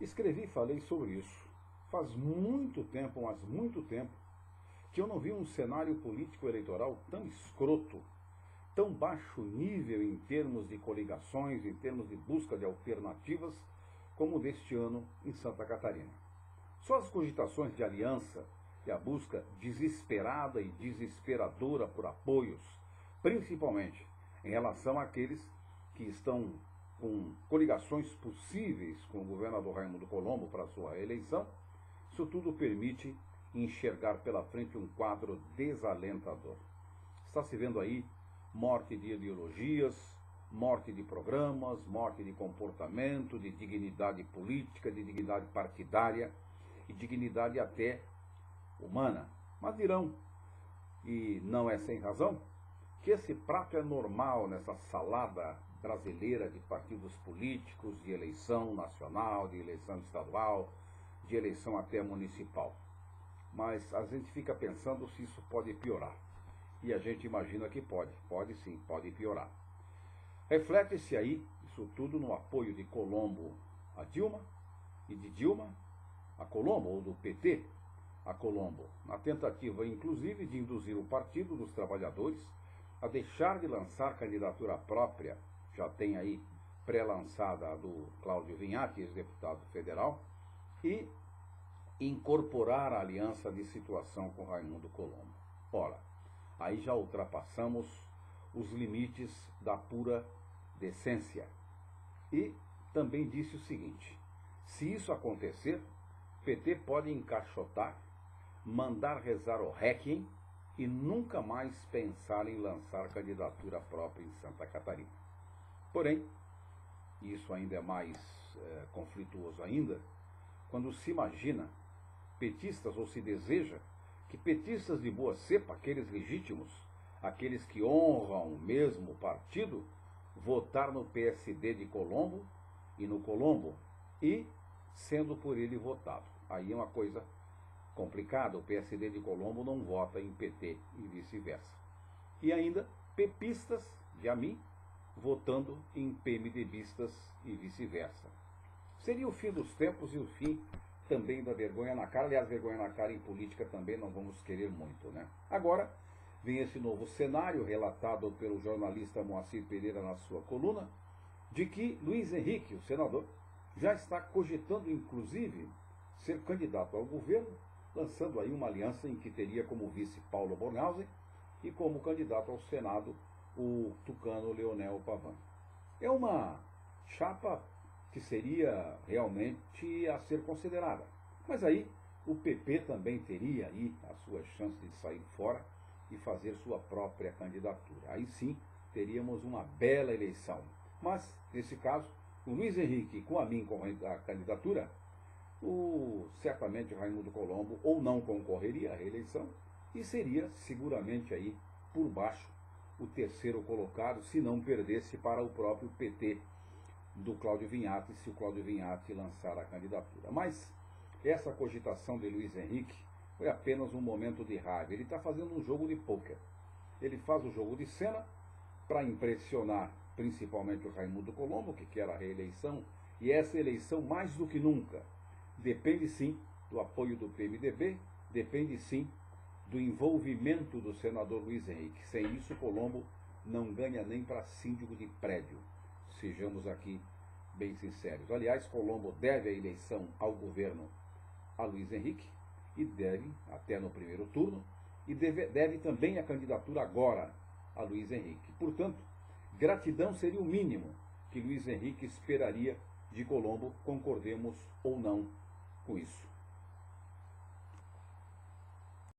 Escrevi e falei sobre isso. Faz muito tempo, mas muito tempo, que eu não vi um cenário político eleitoral tão escroto, tão baixo nível em termos de coligações, em termos de busca de alternativas, como deste ano em Santa Catarina. Só as cogitações de aliança e a busca desesperada e desesperadora por apoios, principalmente em relação àqueles que estão com coligações possíveis com o governador Raimundo Colombo para sua reeleição, isso tudo permite enxergar pela frente um quadro desalentador. Está se vendo aí morte de ideologias, morte de programas, morte de comportamento, de dignidade política, de dignidade partidária e dignidade até humana. Mas dirão, e não é sem razão, que esse prato é normal nessa salada brasileira de partidos políticos, de eleição nacional, de eleição estadual, de eleição até municipal. Mas a gente fica pensando se isso pode piorar. E a gente imagina que pode sim, pode piorar. Reflete-se aí, isso tudo, no apoio de Colombo a Dilma e de Dilma a Colombo, ou do PT a Colombo, na tentativa inclusive de induzir o Partido dos Trabalhadores a deixar de lançar candidatura própria, já tem aí pré-lançada a do Cláudio Vinhati, ex-deputado federal, e incorporar a aliança de situação com Raimundo Colombo. Ora, aí já ultrapassamos os limites da pura decência. E também disse o seguinte: se isso acontecer, PT pode encaixotar, mandar rezar o Requiem e nunca mais pensar em lançar candidatura própria em Santa Catarina. Porém, isso ainda é mais conflituoso ainda, quando se imagina petistas, ou se deseja que petistas de boa cepa, aqueles legítimos, aqueles que honram o mesmo partido, votar no PSD de Colombo e no Colombo, e sendo por ele votado. Aí é uma coisa complicada, o PSD de Colombo não vota em PT e vice-versa. E ainda pepistas de Amin votando em PMDBistas e vice-versa. Seria o fim dos tempos e o fim também da vergonha na cara. Aliás, vergonha na cara em política também não vamos querer muito, né? Agora vem esse novo cenário relatado pelo jornalista Moacir Pereira na sua coluna, de que Luiz Henrique, o senador, já está cogitando inclusive ser candidato ao governo, lançando aí uma aliança em que teria como vice Paulo Bornhausen e como candidato ao Senado o tucano Leonel Pavan. É uma chapa que seria realmente a ser considerada. Mas aí o PP também teria aí a sua chance de sair fora e fazer sua própria candidatura. Aí sim teríamos uma bela eleição. Mas, nesse caso, o Luiz Henrique com a mim com a candidatura, certamente o Raimundo Colombo ou não concorreria à reeleição e seria seguramente aí por baixo o terceiro colocado, se não perdesse para o próprio PT do Cláudio Vinhati, se o Cláudio Vinhati lançar a candidatura. Mas essa cogitação de Luiz Henrique foi apenas um momento de raiva. Ele está fazendo um jogo de pôquer. Ele faz o jogo de cena para impressionar principalmente o Raimundo Colombo, que quer a reeleição, e essa eleição, mais do que nunca, depende sim do apoio do PMDB, depende sim do envolvimento do senador Luiz Henrique. Sem isso, Colombo não ganha nem para síndico de prédio. Sejamos aqui bem sinceros. Aliás, Colombo deve a eleição ao governo a Luiz Henrique, e deve, até no primeiro turno, e deve também a candidatura agora a Luiz Henrique. Portanto, gratidão seria o mínimo que Luiz Henrique esperaria de Colombo, concordemos ou não com isso.